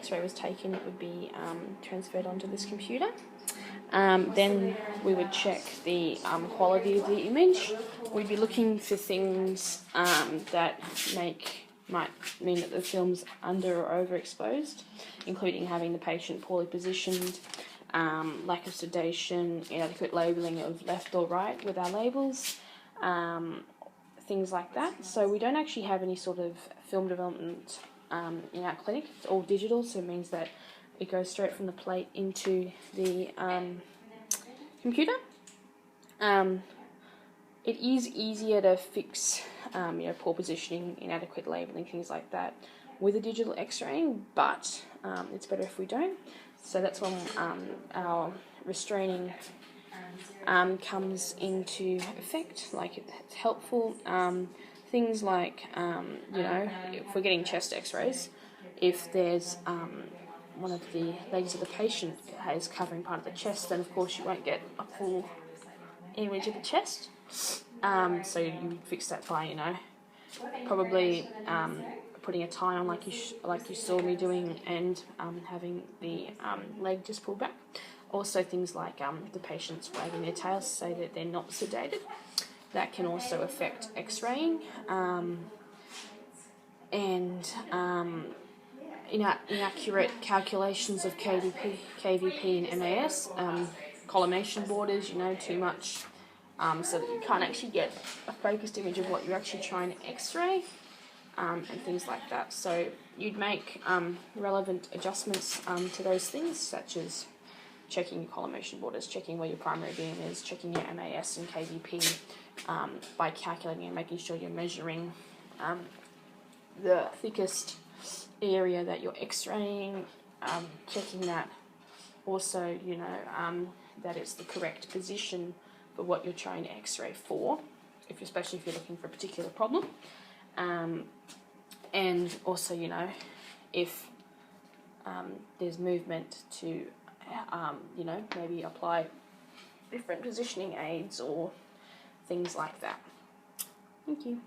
x-ray was taken, it would be transferred onto this computer. Then we would check the quality of the image. We'd be looking for things that might mean that the film's under or overexposed, including having the patient poorly positioned, lack of sedation, inadequate labelling of left or right with our labels, things like that. So we don't actually have any sort of film development in our clinic. It's all digital, so it means that it goes straight from the plate into the computer. It is easier to fix poor positioning, inadequate labelling, things like that with a digital x-raying, but it's better if we don't. So that's when our restraining comes into effect. Like, it's helpful. Things like, if we're getting chest x-rays, if there's one of the legs of the patient is covering part of the chest, then of course you won't get a full image of the chest. So you fix that by, probably putting a tie on like you saw me doing, and having the leg just pulled back. Also things like the patients wagging their tails to say that they're not sedated. That can also affect x-raying. Inaccurate calculations of KVP and MAS, collimation borders, too much, so that you can't actually get a focused image of what you're actually trying to x-ray, and things like that. So you'd make relevant adjustments to those things, such as checking your collimation borders, checking where your primary beam is, checking your MAS and KVP, by calculating and making sure you're measuring the thickest area that you're x-raying, checking that also, that it's the correct position for what you're trying to x-ray for, especially if you're looking for a particular problem. And also, if there's movement to, maybe apply different positioning aids or things like that. Thank you.